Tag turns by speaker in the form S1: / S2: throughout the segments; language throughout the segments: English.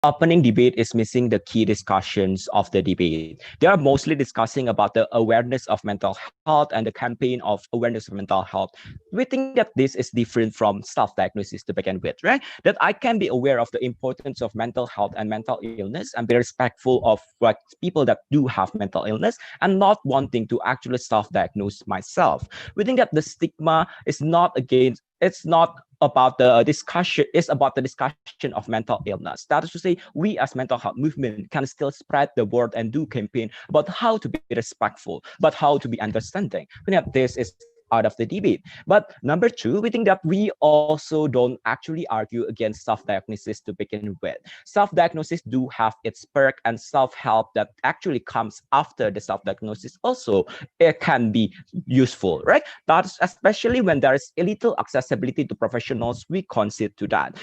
S1: opening debate is missing the key discussions of the debate. They are mostly discussing about the awareness of mental health and the campaign of awareness of mental health. We think that this is different from self-diagnosis to begin with, right? That I can be aware of the importance of mental health and mental illness and be respectful of what people that do have mental illness and not wanting to actually self-diagnose myself. We think that the stigma is not against, it's not about the discussion, is about the discussion of mental illness. That is to say, we as mental health movement can still spread the word and do campaign about how to be respectful, but how to be understanding. We think that this is out of the debate. But number two, we think that we also don't actually argue against self-diagnosis to begin with. Self-diagnosis do have its perk, and self-help that actually comes after the self-diagnosis also, it can be useful, right? That's especially when there is a little accessibility to professionals, we concede to that.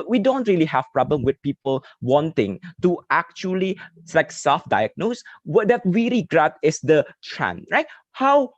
S1: We don't really have problem with people wanting to actually like self-diagnose. What that we regret is the trend, right? How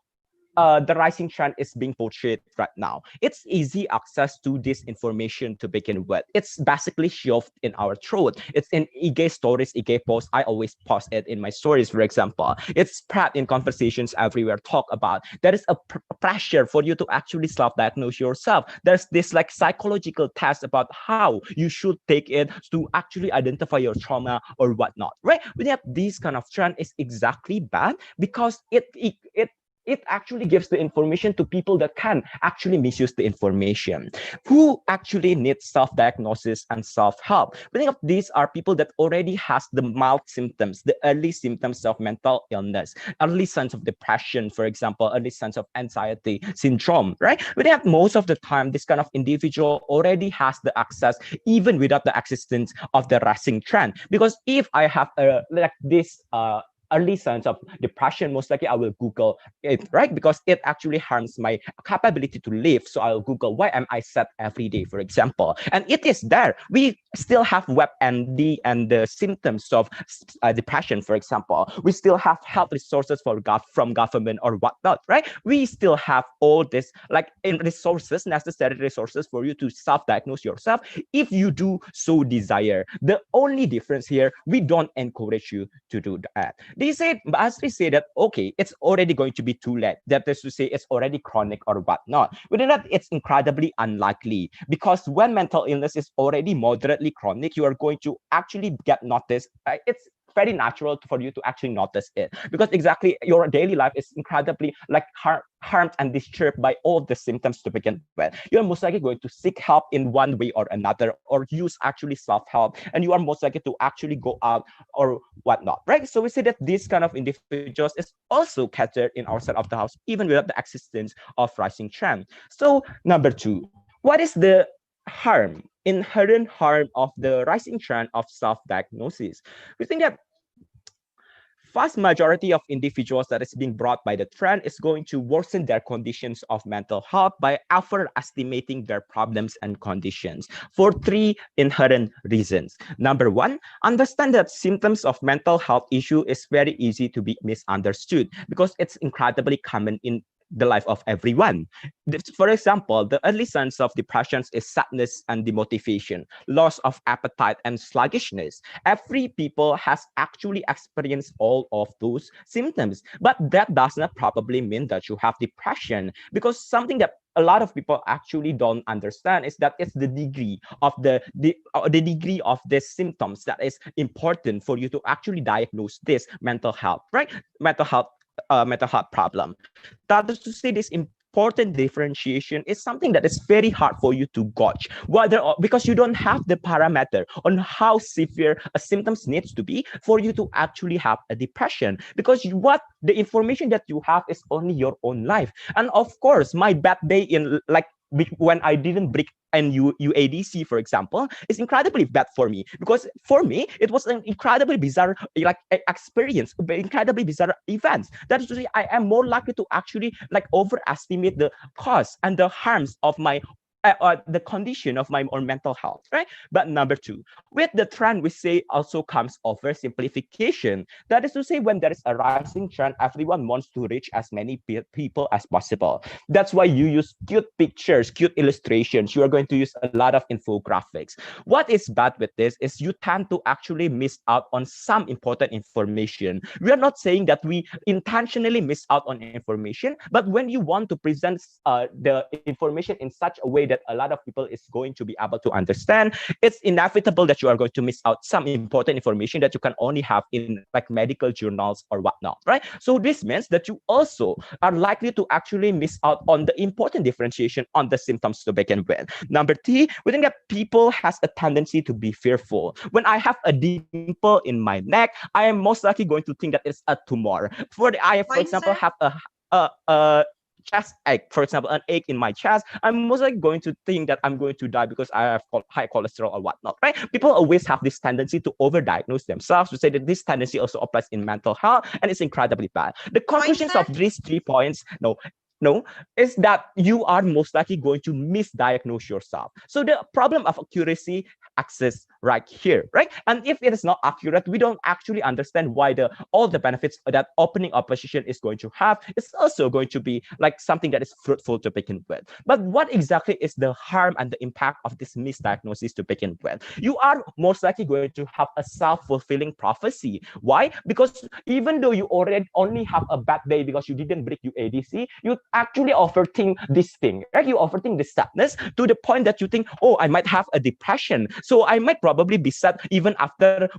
S1: the rising trend is being portrayed right now. It's easy access to this information to begin with. It's basically shoved in our throat. It's in EG stories, EG posts. I always post it in my stories, for example. It's spread in conversations everywhere, talk about. There is a pressure for you to actually self-diagnose yourself. There's this like psychological test about how you should take it to actually identify your trauma or whatnot, right? When you have this kind of trend, is exactly bad because it actually gives the information to people that can actually misuse the information, who actually need self-diagnosis and self-help. We think of these are people that already has the mild symptoms, the early symptoms of mental illness, early signs of depression, for example, early signs of anxiety syndrome, right? We think that most of the time, this kind of individual already has the access, even without the existence of the rising trend. Because if I have like this early signs of depression, most likely I will Google it, right? Because it actually harms my capability to live. So I'll Google, why am I sad every day, for example? And it is there. We still have WebMD and the symptoms of depression, for example. We still have health resources from government or whatnot, right? We still have all this like in resources, necessary resources for you to self-diagnose yourself if you do so desire. The only difference here, we don't encourage you to do that. They say, as we say that, okay, it's already going to be too late. That is to say, it's already chronic or whatnot. Within that, it's incredibly unlikely because when mental illness is already moderately chronic, you are going to actually get noticed. It's very natural for you to actually notice it because exactly your daily life is incredibly like harmed and disturbed by all the symptoms to begin with. You're most likely going to seek help in one way or another or use actually self-help, and you are most likely to actually go out or whatnot, right? So we say that this kind of individuals is also catered in our side of the house, even without the existence of rising trend. So number two, what is the inherent harm of the rising trend of self-diagnosis? We think that vast majority of individuals that is being brought by the trend is going to worsen their conditions of mental health by overestimating their problems and conditions for three inherent reasons. Number one, understand that symptoms of mental health issue is very easy to be misunderstood because it's incredibly common in the life of everyone. For example, the early signs of depressions is sadness and demotivation, loss of appetite and sluggishness. Every people has actually experienced all of those symptoms, but that does not probably mean that you have depression, because something that a lot of people actually don't understand is that it's the degree of the degree of the symptoms that is important for you to actually diagnose this mental health, right? Mental health problem. That is to say, this important differentiation is something that is very hard for you to gauge, whether because you don't have the parameter on how severe a symptoms needs to be for you to actually have a depression, because what the information that you have is only your own life. And of course, my bad day in like when I didn't break and UADC, for example, is incredibly bad for me, because for me it was an incredibly bizarre like experience, incredibly bizarre events. That is to say, I am more likely to actually like overestimate the cost and the harms of my the condition of my own mental health, right? But number two, with the trend, we say also comes oversimplification. That is to say, when there is a rising trend, everyone wants to reach as many people as possible. That's why you use cute pictures, cute illustrations. You are going to use a lot of infographics. What is bad with this is you tend to actually miss out on some important information. We are not saying that we intentionally miss out on information, but when you want to present the information in such a way that a lot of people is going to be able to understand, it's inevitable that you are going to miss out some important information that you can only have in like medical journals or whatnot, right? So this means that you also are likely to actually miss out on the important differentiation on the symptoms to begin with. Number three, we think that people has a tendency to be fearful. When I have a dimple in my neck, I am most likely going to think that it's a tumor. I, for example, have a chest ache, for example, an ache in my chest, I'm most likely going to think that I'm going to die because I have high cholesterol or whatnot, right? People always have this tendency to overdiagnose themselves, to say that this tendency also applies in mental health, and it's incredibly bad. The conclusions of these 3 points, no, is that you are most likely going to misdiagnose yourself. So the problem of accuracy exists right here, right? And if it is not accurate, we don't actually understand why all the benefits that opening opposition is going to have is also going to be like something that is fruitful to begin with. But what exactly is the harm and the impact of this misdiagnosis to begin with? You are most likely going to have a self-fulfilling prophecy. Why? Because even though you already only have a bad day because you didn't break your ADC, you actually overthink this thing, right? You overthink this sadness to the point that you think, oh, I might have a depression. So I might probably be sad even after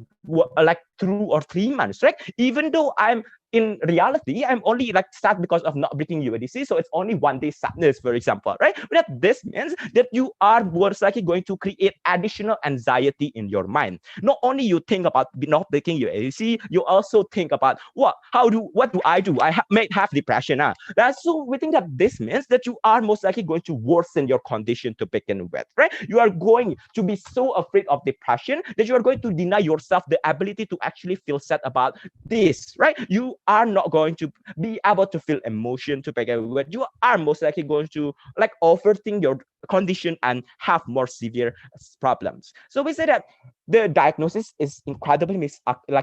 S1: like 2 or 3 months, right? Even though I'm in reality, I'm only like sad because of not breathing UADC. So it's only 1 day sadness, for example, right? But this means that you are most likely going to create additional anxiety in your mind. Not only you think about not breaking UADC, you also think about what do I do? I may have depression. That's so we think that this means that you are most likely going to worsen your condition to begin with, right? You are going to be so afraid of depression that you are going to deny yourself the ability to actually feel sad about this, right? You are not going to be able to feel emotion to begin with. You are most likely going to like overthink your condition and have more severe problems. So we say that the diagnosis is incredibly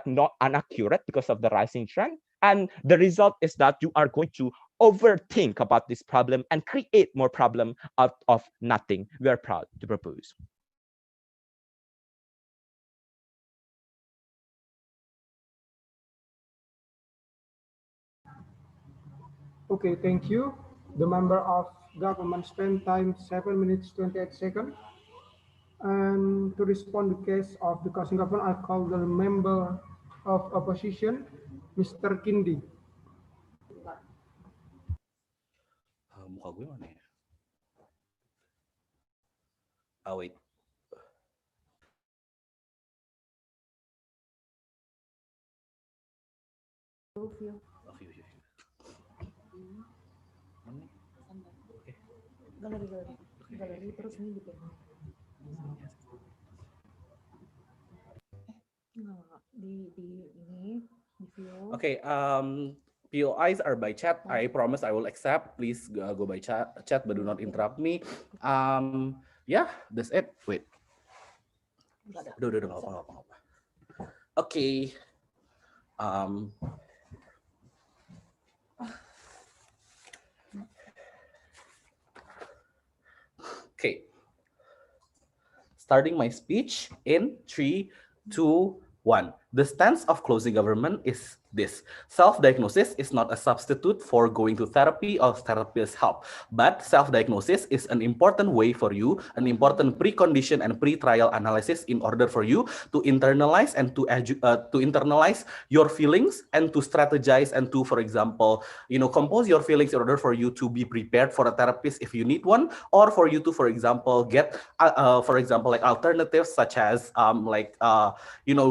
S1: not inaccurate because of the rising trend. And the result is that you are going to overthink about this problem and create more problem out of nothing. We are proud to propose.
S2: Okay, thank you. The member of government spent time 7 minutes 28 seconds. And to respond to the case of the Council government, I call the member of opposition, Mr. Kindi.
S3: Muka gue mana ya? Oh wait. View. Mana nih? Oke. Galeri terus ini gitu. Di ini di view. Okay, POIs are by chat. I promise I will accept. Please go by chat, but do not interrupt me. Yeah, that's it. Wait. Udah, nggak apa-apa. Okay. Okay. Starting my speech in 3, 2, 1. The stance of closing government is this. Self-diagnosis is not a substitute for going to therapy or therapist help, but self-diagnosis is an important way for you, an important precondition and pre-trial analysis in order for you to internalize and to internalize your feelings and to strategize and to, for example, compose your feelings in order for you to be prepared for a therapist if you need one, or for you to, for example, get, for example, like alternatives such as,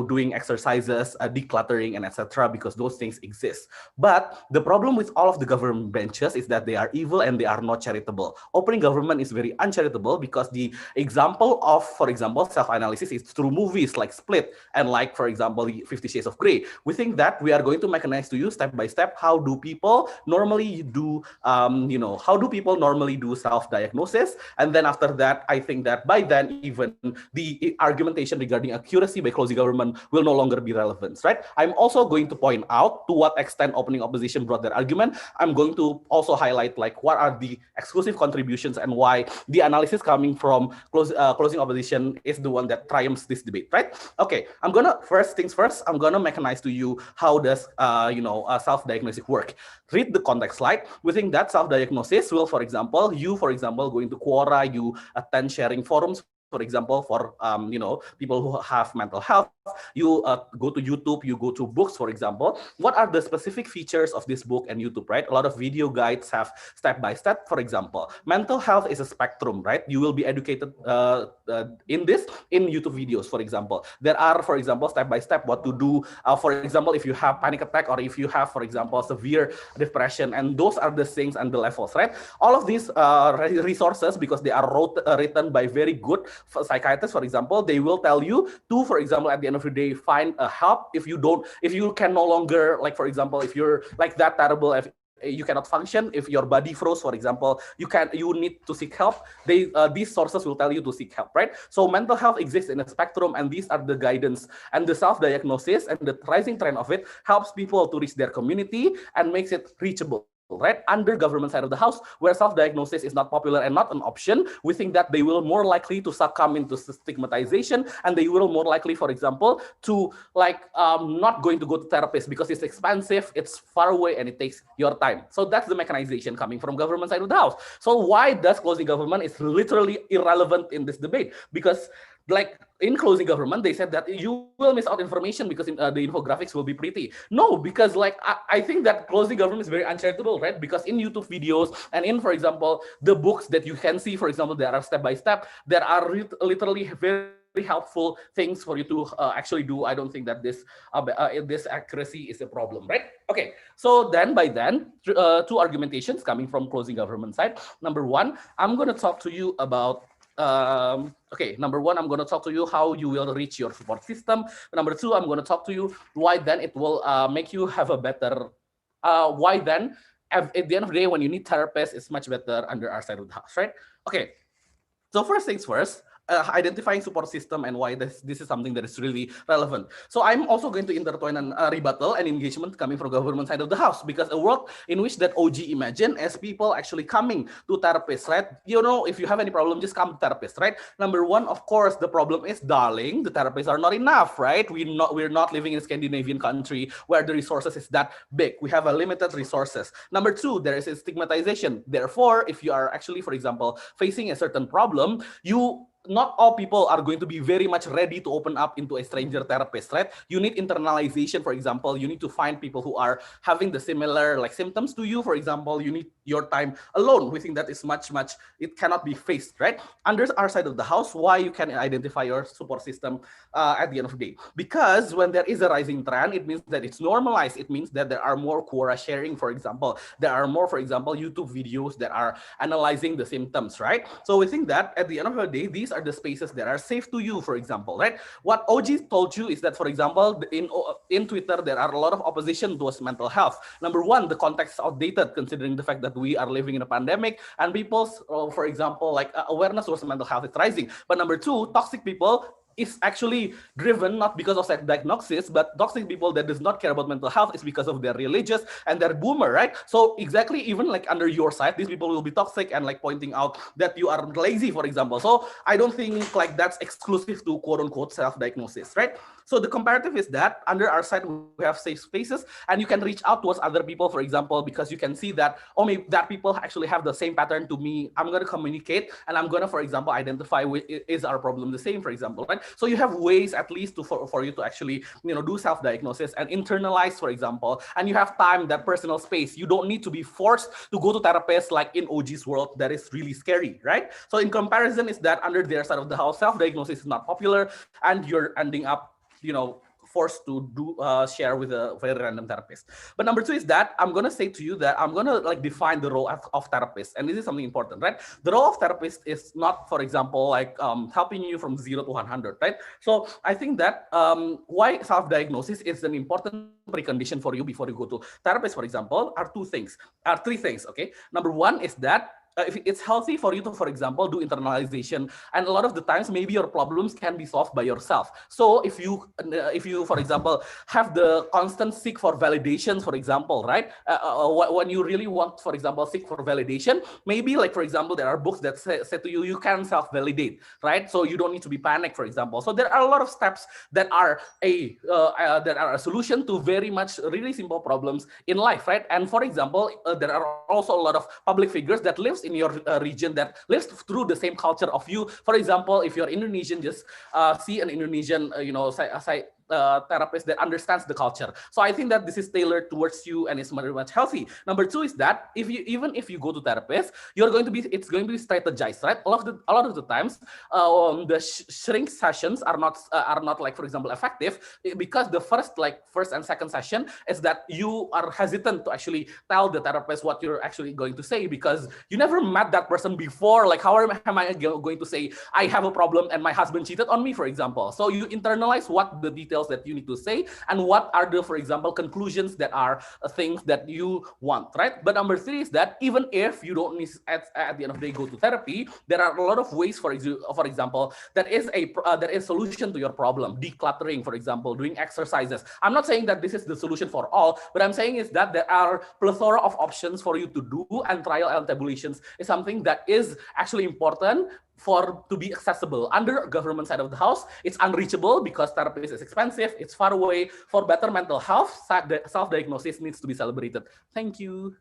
S3: doing exercise normalizes decluttering and etc. because those things exist. But the problem with all of the government branches is that they are evil and they are not charitable. Opening government is very uncharitable because the example of, for example, self-analysis is through movies like Split and like, for example, 50 Shades of Grey. We think that we are going to mechanize to you step by step how do people normally do, how do people normally do self-diagnosis, and then after that, I think that by then even the argumentation regarding accuracy by closing government will no longer be relevant, right? I'm also going to point out to what extent opening opposition brought their argument. I'm going to also highlight like what are the exclusive contributions and why the analysis coming from closing opposition is the one that triumphs this debate, right? Okay, I'm gonna first things first. I'm gonna mechanize to you how does self-diagnosis work. Read the context slide. We think that self-diagnosis will, for example, going to Quora, you attend sharing forums, for example, for people who have mental health, you go to YouTube, you go to books, for example. What are the specific features of this book and YouTube, right? A lot of video guides have step by step. For example, mental health is a spectrum, right? You will be educated in YouTube videos, for example. There are, for example, step by step what to do. For example, if you have panic attack or if you have, for example, severe depression, and those are the things and the levels, right? All of these resources, because they are written by very good psychiatrists, for example, they will tell you to, for example, at the end of the day, find a help if you can no longer, like, for example, if you're like that terrible, if you cannot function, if your body froze, for example, you need to seek help. These sources will tell you to seek help, right? So mental health exists in a spectrum, and these are the guidance, and the self-diagnosis and the rising trend of it helps people to reach their community and makes it reachable, right? Under government side of the house, where self-diagnosis is not popular and not an option, we think that they will more likely to succumb into stigmatization, and they will more likely, for example, to not going to go to therapist because it's expensive, it's far away, and it takes your time. So that's the mechanization coming from government side of the house. So why does closing government is literally irrelevant in this debate? Because like in closing government, they said that you will miss out information because the infographics will be pretty. No, because like I think that closing government is very uncharitable, right? Because in YouTube videos and in, for example, the books that you can see, for example, there are step by step, there are literally very helpful things for you to actually do. I don't think that this accuracy is a problem, right? Okay, so then by then, two argumentations coming from closing government side. Number one, I'm going to talk to you about number one, I'm going to talk to you how you will reach your support system. Number two, I'm going to talk to you why then it will make you have a better, why then at the end of the day, when you need therapists, it's much better under our side of the house, right? Okay, so first things first, identifying support system and why this is something that is really relevant. So I'm also going to intertwine a rebuttal and engagement coming from government side of the house, because a world in which that OG imagine as people actually coming to therapists, right? You know, if you have any problem, just come to therapist, right? Number one, of course, the problem is, darling, the therapists are not enough, right? We're not living in a Scandinavian country where the resources is that big. We have a limited resources. Number two, there is a stigmatization. Therefore, if you are actually, for example, facing a certain problem, not all people are going to be very much ready to open up into a stranger therapist, right? You need internalization, for example. You need to find people who are having the similar symptoms to you. For example, you need your time alone. We think that is much, it cannot be faced, right? Under our side of the house, why you can identify your support system at the end of the day. Because when there is a rising trend, it means that it's normalized. It means that there are more Quora sharing, for example. There are more, for example, YouTube videos that are analyzing the symptoms, right? So we think that at the end of the day, these are the spaces that are safe to you, for example, right? What OG told you is that, for example, in Twitter, there are a lot of opposition towards mental health. Number one, the context is outdated, considering the fact that we are living in a pandemic and people's, for example, awareness towards mental health is rising. But number two, toxic people is actually driven not because of self-diagnosis, but toxic people that does not care about mental health is because of their religious and their boomer, right? So exactly, even under your side, these people will be toxic and pointing out that you are lazy, for example. So I don't think that's exclusive to quote unquote self-diagnosis, right? So the comparative is that under our side, we have safe spaces and you can reach out towards other people, for example, because you can see that, oh, maybe that people actually have the same pattern to me. I'm going to communicate and I'm going to, for example, identify is our problem the same, for example, right? So you have ways at least for you to actually, do self-diagnosis and internalize, for example, and you have time, that personal space. You don't need to be forced to go to therapists like in OG's world. That is really scary, right? So in comparison is that under their side of the house, self-diagnosis is not popular and you're ending up, forced to share with a very random therapist. But number two is that I'm gonna say to you that I'm gonna like define the role of therapist, and this is something important, right? The role of therapist is not, for example, like helping you from 0 to 100, right? So I think that why self-diagnosis is an important precondition for you before you go to therapist, for example, are three things. Okay, number one is that if it's healthy for you to, for example, do internalization, and a lot of the times maybe your problems can be solved by yourself. So if you, for example, have the constant seek for validations, for example, right? When you really want, for example, seek for validation, maybe like, for example, there are books that say to you, you can self-validate, right? So you don't need to be panicked, for example. So there are a lot of steps that are a solution to very much really simple problems in life, right? And for example, there are also a lot of public figures that lives in your region, that lives through the same culture of you. For example, if you're Indonesian, just see an Indonesian, therapist that understands the culture. So I think that this is tailored towards you and is very much healthy. Number two is that if you go to therapist, it's going to be strategized, right? A lot of the times, the shrink sessions are not like, for example, effective, because the first and second session is that you are hesitant to actually tell the therapist what you're actually going to say, because you never met that person before. Like, how am I going to say I have a problem and my husband cheated on me, for example? So you internalize what the details that you need to say and what are the, for example, conclusions that are things that you want, right? But number three is that even if you don't need at the end of the day go to therapy, there are a lot of ways, for example, that is solution to your problem. Decluttering, for example, doing exercises. I'm not saying that this is the solution for all, but I'm saying is that there are plethora of options for you to do, and trial and tabulations is something that is actually important to be accessible. Under government side of the house, it's unreachable because therapy is expensive, it's far away. For better mental health, self-diagnosis needs to be celebrated. Thank you.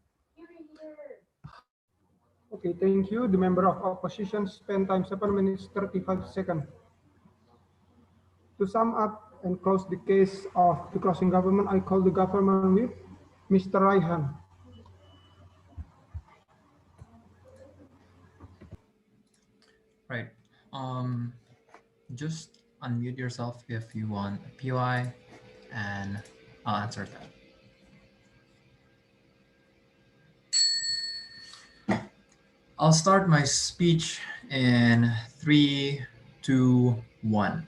S2: Okay, thank you. The member of opposition spent time 7 minutes 35 seconds. To sum up and close the case of the closing government, I call the government with Mr. Raihan.
S4: Right. Just unmute yourself if you want a POI, and I'll answer that. I'll start my speech in 3, 2, 1.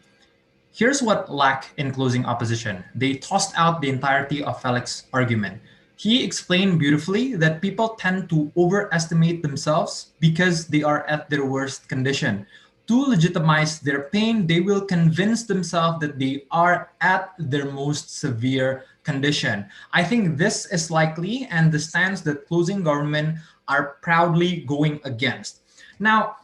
S4: Here's what lacked in closing opposition. They tossed out the entirety of Felix's argument. He explained beautifully that people tend to overestimate themselves because they are at their worst condition. To legitimize their pain, they will convince themselves that they are at their most severe condition. I think this is likely, and the stance that closing government are proudly going against. Now,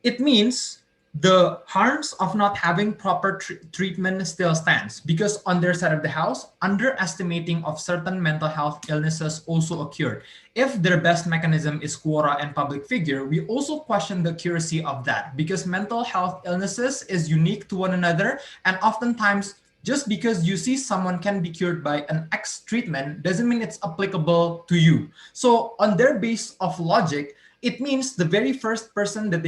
S4: it means the harms of not having proper treatment still stands, because on their side of the house, underestimating of certain mental health illnesses also occurred. If their best mechanism is quota and public figure, we also question the accuracy of that, because mental health illnesses is unique to one another, and oftentimes just because you see someone can be cured by an X treatment doesn't mean it's applicable to you. So on their base of logic, it means the very first person that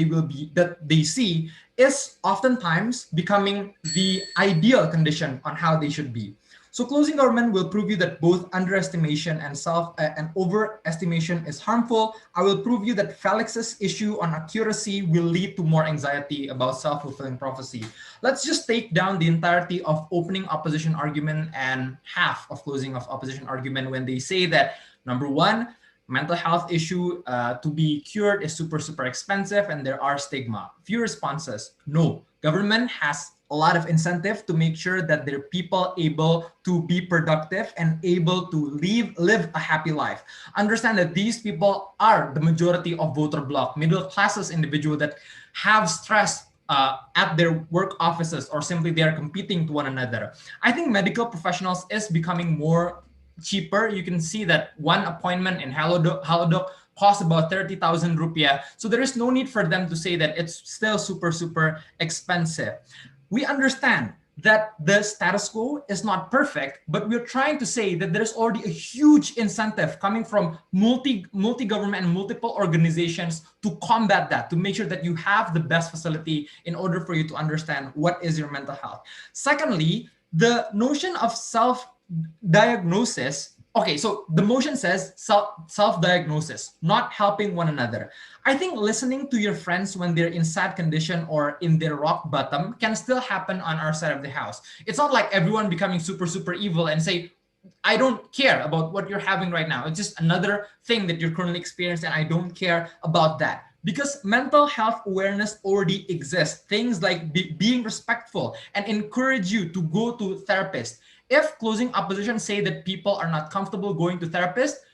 S4: they see is oftentimes becoming the ideal condition on how they should be. So closing government will prove you that both underestimation and overestimation is harmful. I will prove you that Felix's issue on accuracy will lead to more anxiety about self-fulfilling prophecy. Let's just take down the entirety of opening opposition argument and half of closing of opposition argument when they say that, number one, mental health issue to be cured is super expensive and there are stigma. Few responses. No, government has a lot of incentive to make sure that their people able to be productive and able to live a happy life. Understand that these people are the majority of voter bloc, middle classes individual that have stress at their work offices, or simply they are competing to one another. I think medical professionals is becoming more cheaper. You can see that one appointment in Halodoc costs about 30,000 rupiah. So there is no need for them to say that it's still super expensive. We understand that the status quo is not perfect, but we're trying to say that there's already a huge incentive coming from multi-government and multiple organizations to combat that, to make sure that you have the best facility in order for you to understand what is your mental health. Secondly, the notion of self-diagnosis. Okay, so the motion says self-diagnosis, not helping one another. I think listening to your friends when they're in sad condition or in their rock bottom can still happen on our side of the house. It's not like everyone becoming super, super evil and say, I don't care about what you're having right now. It's just another thing that you're currently experiencing, and I don't care about that. Because mental health awareness already exists. Things like being respectful and encourage you to go to therapist. If closing opposition say that people are not comfortable going to therapist,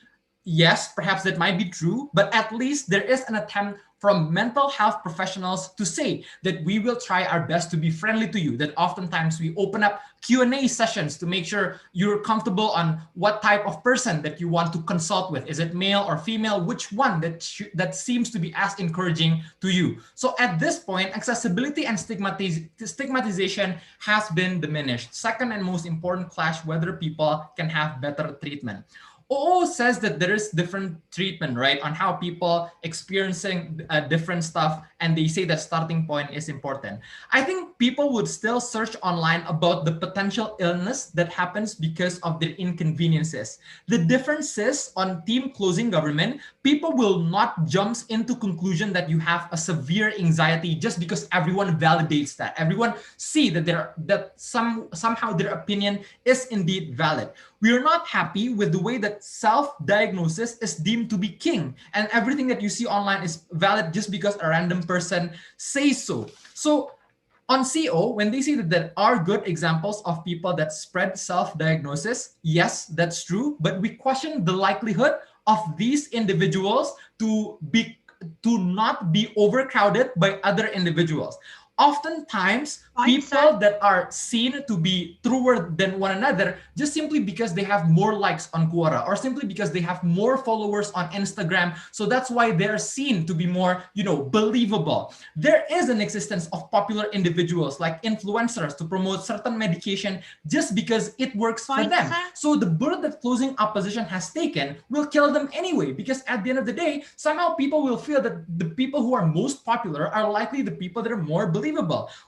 S4: yes, perhaps that might be true, but at least there is an attempt from mental health professionals to say that we will try our best to be friendly to you, that oftentimes we open up Q&A sessions to make sure you're comfortable on what type of person that you want to consult with. Is it male or female? Which one that seems to be as encouraging to you? So at this point, accessibility and stigmatization has been diminished. Second and most important clash whether people can have better treatment. OO says that there is different treatment, right, on how people experiencing different stuff, and they say that starting point is important. I think people would still search online about the potential illness that happens because of their inconveniences. The difference is on team closing government, people will not jump into conclusion that you have a severe anxiety just because everyone validates that. Everyone see that somehow their opinion is indeed valid. We are not happy with the way that self-diagnosis is deemed to be king, and everything that you see online is valid just because a random person says so. So on CO, when they say that there are good examples of people that spread self-diagnosis, yes, that's true, but we question the likelihood of these individuals to not be overcrowded by other individuals. Oftentimes, people that are seen to be truer than one another just simply because they have more likes on Quora, or simply because they have more followers on Instagram. So that's why they're seen to be more, believable. There is an existence of popular individuals like influencers to promote certain medication just because it works for them. So the bullet that closing opposition has taken will kill them anyway, because at the end of the day, somehow people will feel that the people who are most popular are likely the people that are more believable.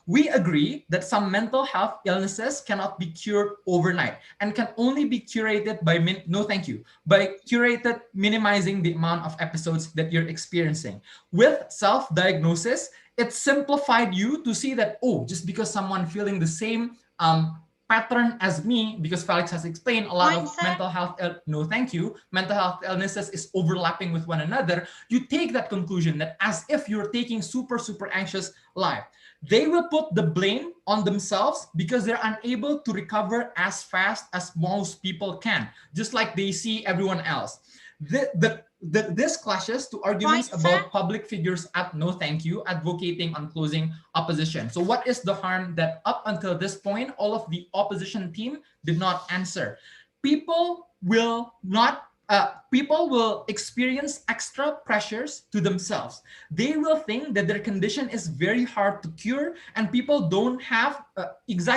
S4: We agree that some mental health illnesses cannot be cured overnight and can only be curated by minimizing the amount of episodes that you're experiencing. With self-diagnosis, it simplified you to see that, just because someone feeling the same pattern as me, because Felix has explained a lot of mental health mental health illnesses is overlapping with one another, you take that conclusion that as if you're taking super anxious life. They will put the blame on themselves because they're unable to recover as fast as most people can, just like they see everyone else. This clashes to arguments about public figures at No Thank You advocating on closing opposition. So what is the harm that up until this point, all of the opposition team did not answer? People will experience extra pressures to themselves. They will think that their condition is very hard to cure, and people don't have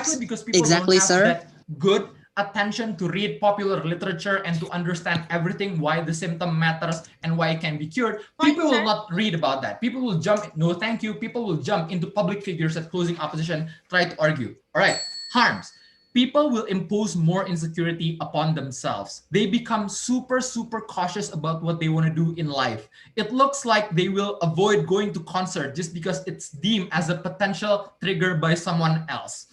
S4: because people don't have that good attention to read popular literature and to understand everything, why the symptom matters and why it can be cured. People will not read about that. People will jump, no thank you, people will jump into public figures at closing opposition, try to argue. All right, harms. People will impose more insecurity upon themselves. They become super cautious about what they want to do in life. It looks like they will avoid going to concert just because it's deemed as a potential trigger by someone else.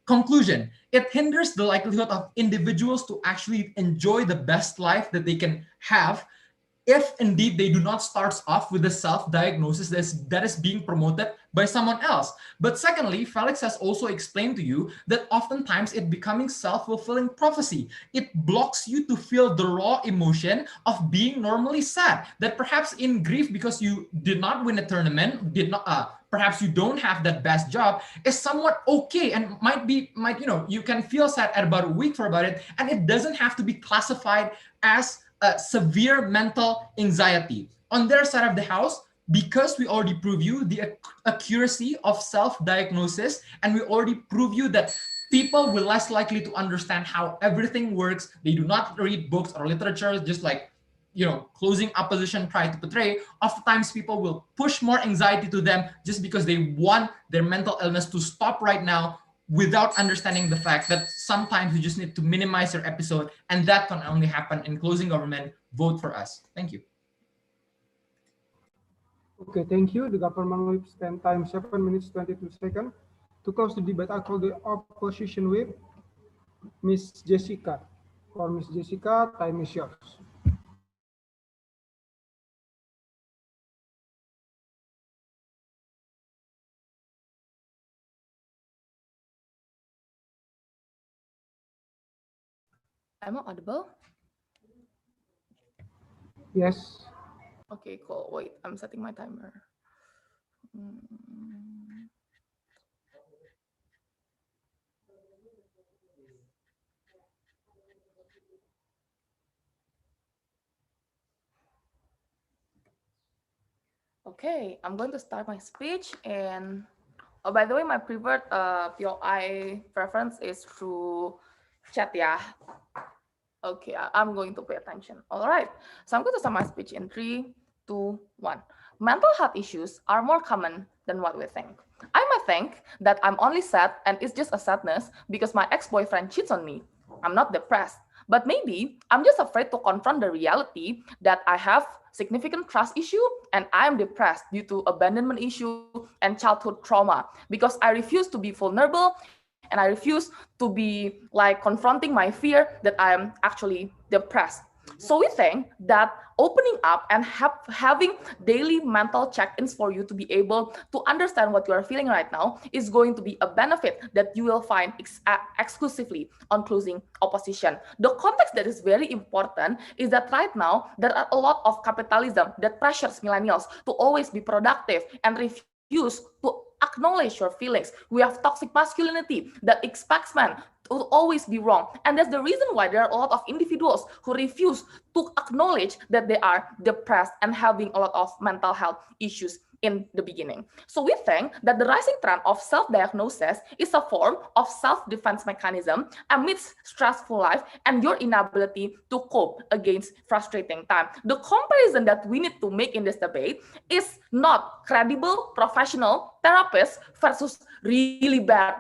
S4: Conclusion, it hinders the likelihood of individuals to actually enjoy the best life that they can have if indeed they do not start off with the self-diagnosis that is being promoted by someone else. But secondly, Felix has also explained to you that oftentimes it becoming self-fulfilling prophecy. It blocks you to feel the raw emotion of being normally sad. That perhaps in grief because you did not win a tournament, perhaps you don't have that best job, is somewhat okay and you can feel sad at about a week for about it, and it doesn't have to be classified as severe mental anxiety. On their side of the house, because we already prove you the accuracy of self-diagnosis, and we already prove you that people will less likely to understand how everything works. They do not read books or literature, just like closing opposition try to portray. Oftentimes people will push more anxiety to them just because they want their mental illness to stop right now, without understanding the fact that sometimes you just need to minimize your episode, and that can only happen in closing government. Vote for us. Thank you.
S2: Okay, thank you. The government whip stand time 7 minutes 22 seconds. To close the debate, I call the opposition whip, Miss Jessica. For Miss Jessica, time is yours.
S5: Am I audible?
S2: Yes.
S5: Okay, cool. Wait, I'm setting my timer. Mm. Okay, I'm going to start my speech. And oh, by the way, my preferred POI preference is through chat, yeah. Okay, I'm going to pay attention. All right, so I'm going to start my speech in 3, 2, 1. Mental health issues are more common than what we think. I might think that I'm only sad and it's just a sadness because my ex-boyfriend cheats on me. I'm not depressed, but maybe I'm just afraid to confront the reality that I have significant trust issue and I'm depressed due to abandonment issue and childhood trauma because I refuse to be vulnerable and I refuse to be like confronting my fear that I'm actually depressed. So we think that opening up and having daily mental check-ins for you to be able to understand what you are feeling right now is going to be a benefit that you will find exclusively on closing opposition. The context that is very important is that right now there are a lot of capitalism that pressures millennials to always be productive and refuse to acknowledge your feelings. We have toxic masculinity that expects men to always be wrong. And that's the reason why there are a lot of individuals who refuse to acknowledge that they are depressed and having a lot of mental health issues in the beginning. So we think that the rising trend of self-diagnosis is a form of self-defense mechanism amidst stressful life and your inability to cope against frustrating time. The comparison that we need to make in this debate is not credible professional therapists versus really bad,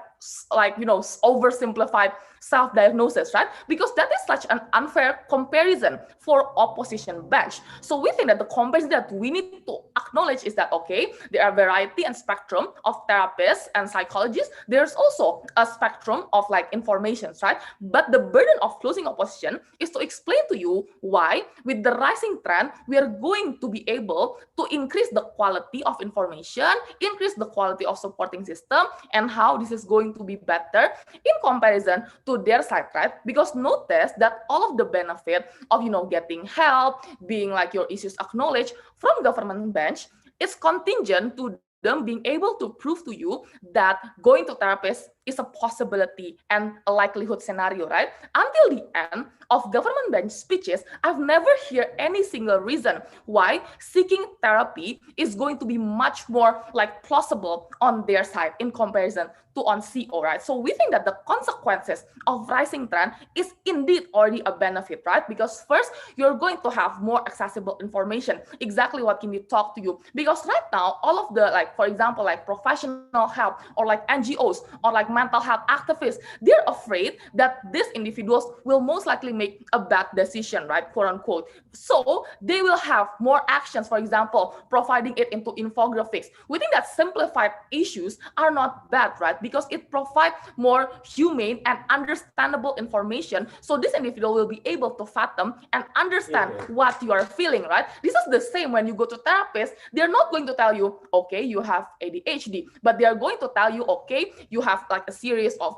S5: like, oversimplified self-diagnosis, right? Because that is such an unfair comparison for opposition bench. So we think that the comparison that we need to acknowledge is that, okay, there are variety and spectrum of therapists and psychologists. There's also a spectrum of like informations, right? But the burden of closing opposition is to explain to you why with the rising trend, we are going to be able to increase the quality of information, increase the quality of supporting system, and how this is going to be better in comparison to their side, right? Because notice that all of the benefit of getting help, being like your issues acknowledged from government bench is contingent to them being able to prove to you that going to therapist is a possibility and a likelihood scenario, right? Until the end of government bench speeches, I've never heard any single reason why seeking therapy is going to be much more like plausible on their side in comparison to on CO, right? So we think that the consequences of rising trend is indeed already a benefit, right? Because first, you're going to have more accessible information, exactly what can be talked to you. Because right now, all of the, like, for example, like professional help or like NGOs or like mental health activists, they're afraid that these individuals will most likely make a bad decision, right, quote unquote. So they will have more actions, for example, providing it into infographics. We think that simplified issues are not bad, right, because it provides more humane and understandable information. So this individual will be able to fathom and understand what you are feeling, right? This is the same when you go to therapists. They're not going to tell you, okay, you have ADHD, but they are going to tell you, okay, you have like a series of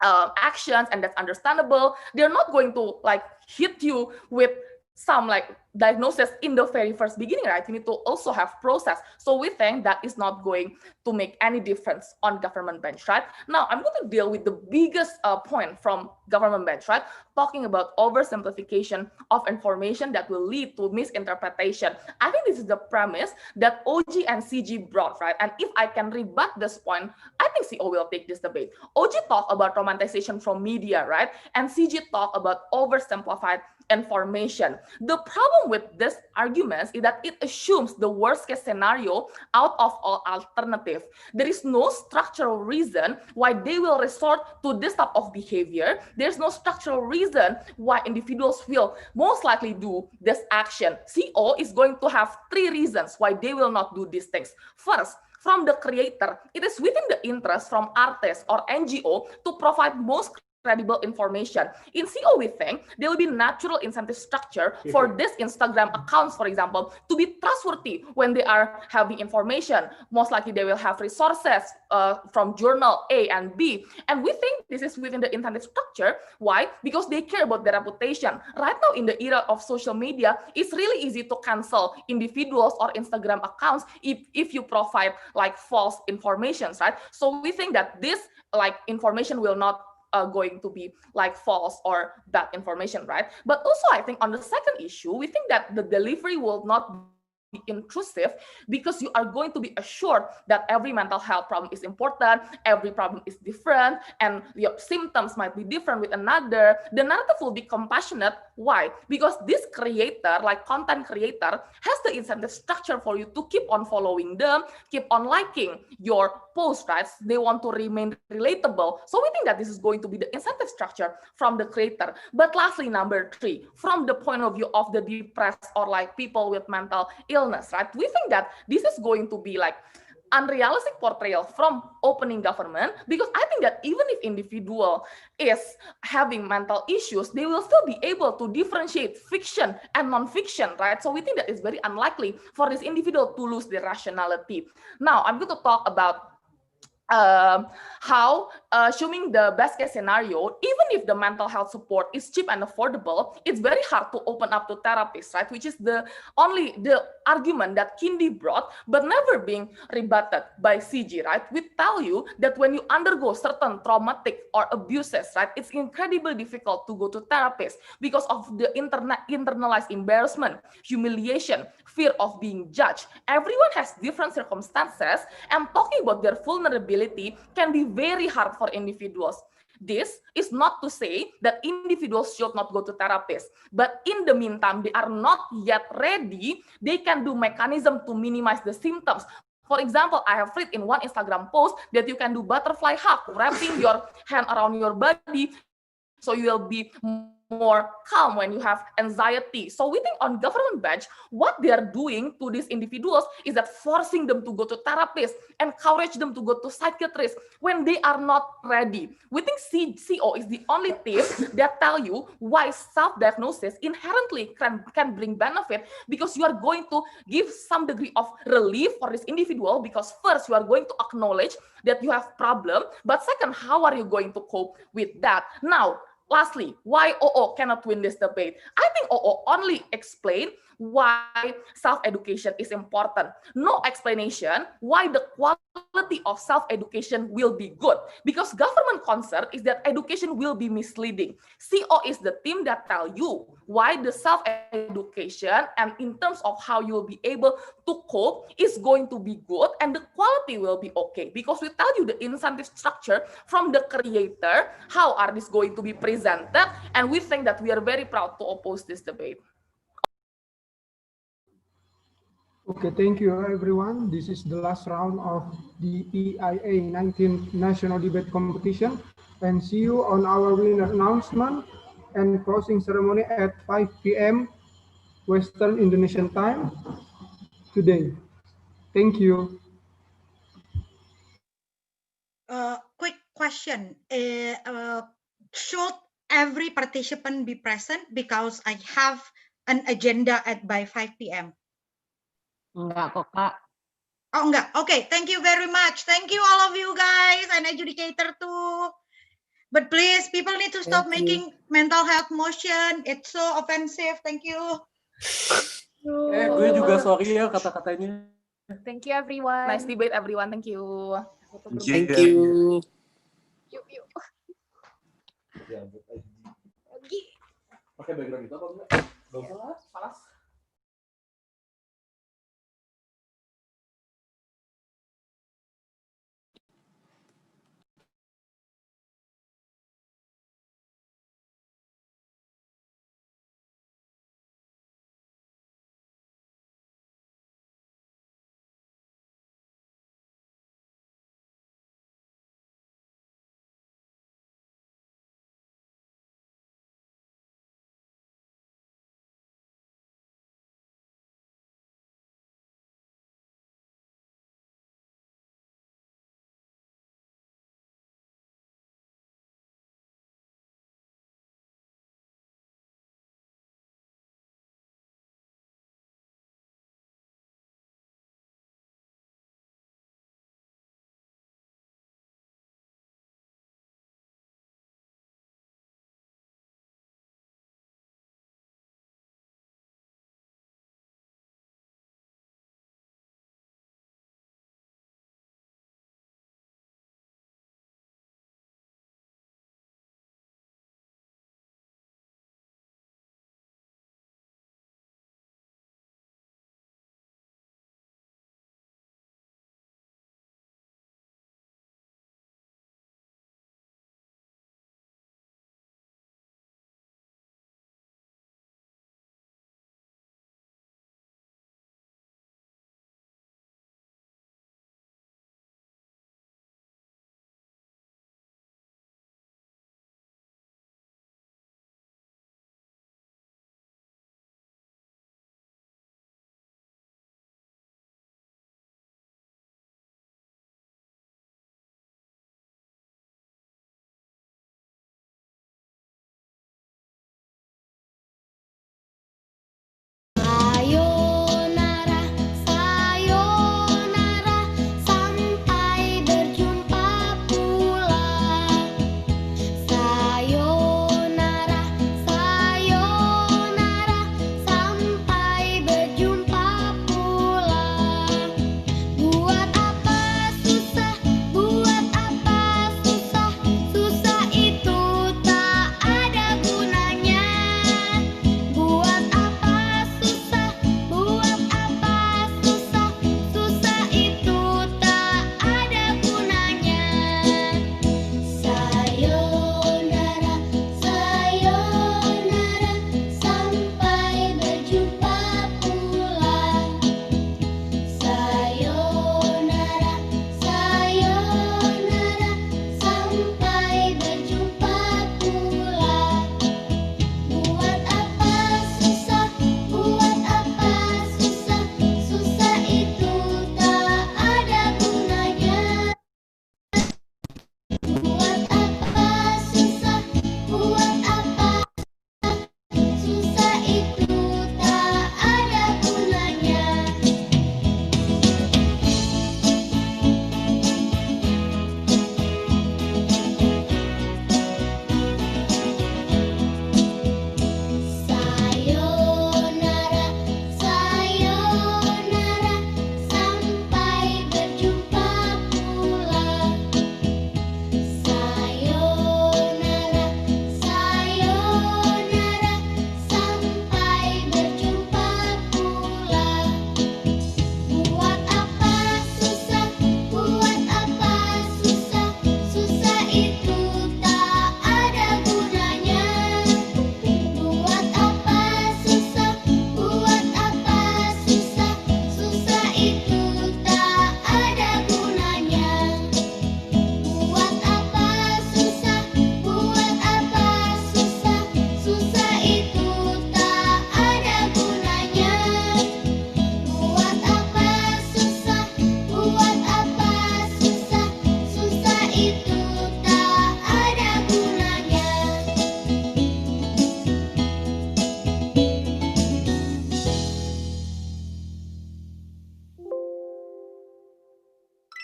S5: actions, and that's understandable. They're not going to like hit you with some like diagnosis in the very first beginning, right? You need to also have process. So we think that is not going to make any difference on government bench, right? Now I'm going to deal with the biggest point from government bench, right? Talking about oversimplification of information that will lead to misinterpretation. I think this is the premise that OG and CG brought, right? And if I can rebut this point, I think CO will take this debate. OG talked about romanticization from media, right? And CG talked about oversimplified information. The problem with this argument is that it assumes the worst case scenario out of all alternatives. There is no structural reason why they will resort to this type of behavior. There's no structural reason why individuals will most likely do this action. CO is going to have 3 reasons why they will not do these things. First, from the creator, it is within the interest from artists or NGO to provide most credible information. In CO, we think there will be natural incentive structure for this Instagram accounts, for example, to be trustworthy when they are having information. Most likely they will have resources from journal A and B. And we think this is within the incentive structure. Why? Because they care about their reputation. Right now in the era of social media, it's really easy to cancel individuals or Instagram accounts if you provide like false information, right? So we think that this like information will not going to be like false or bad information, right? But also I think on the second issue, we think that the delivery will not be intrusive because you are going to be assured that every mental health problem is important, every problem is different, and your symptoms might be different with another. The narrative will be compassionate. Why? Because this creator, like content creator, has the incentive structure for you to keep on following them, keep on liking your post, right? They want to remain relatable. So we think that this is going to be the incentive structure from the creator. But lastly, number 3, from the point of view of the depressed or like people with mental illness, right? We think that this is going to be like unrealistic portrayal from opening government, because I think that even if individual is having mental issues, they will still be able to differentiate fiction and non-fiction, right? So we think that it's very unlikely for this individual to lose their rationality. Now I'm going to talk about how assuming the best case scenario, even if the mental health support is cheap and affordable, it's very hard to open up to therapists, right? Which is the argument that Kindi brought, but never being rebutted by CG, right? We tell you that when you undergo certain traumatic or abuses, right, it's incredibly difficult to go to therapists because of the internalized embarrassment, humiliation, fear of being judged. Everyone has different circumstances, and talking about their vulnerability can be very hard for individuals. This is not to say that individuals should not go to therapists, but in the meantime, they are not yet ready. They can do mechanism to minimize the symptoms. For example, I have read in one Instagram post that you can do butterfly hug, wrapping your hand around your body, so you will be more calm when you have anxiety. So we think on government badge, what they are doing to these individuals is that forcing them to go to therapists, encourage them to go to psychiatrists when they are not ready. We think CO is the only tip that tell you why self-diagnosis inherently can bring benefit, because you are going to give some degree of relief for this individual, because first you are going to acknowledge that you have problem, but second, how are you going to cope with that? Now, lastly, why OO cannot win this debate? I think OO only explain why self-education is important. No explanation why the quality of self-education will be good, because government concern is that education will be misleading. CO is the team that tell you why the self-education and in terms of how you will be able to cope is going to be good, and the quality will be okay, because we tell you the incentive structure from the creator, how are these going to be presented, and we think that we are very proud to oppose this debate.
S2: Okay, thank you everyone. This is the last round of the EIA 19th National Debate Competition, and see you on our winner announcement and closing ceremony at 5 p.m. Western Indonesian time today. Thank you.
S6: Quick question. Should every participant be present? Because I have an agenda by 5 p.m.
S7: Enggak kok, Kak.
S6: Oh, enggak. Okay, thank you very much. Thank you all of you guys and adjudicator too. But please, people need to stop making mental health motion. It's so offensive. Thank you.
S3: Gue juga sorry ya kata-katanya.
S7: Thank you everyone.
S5: Nice debate everyone. Thank you.
S8: Thank you.
S7: Yuk, yuk.
S3: Pakai background itu apa enggak? Gak usah lah, panas.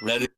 S8: Ready.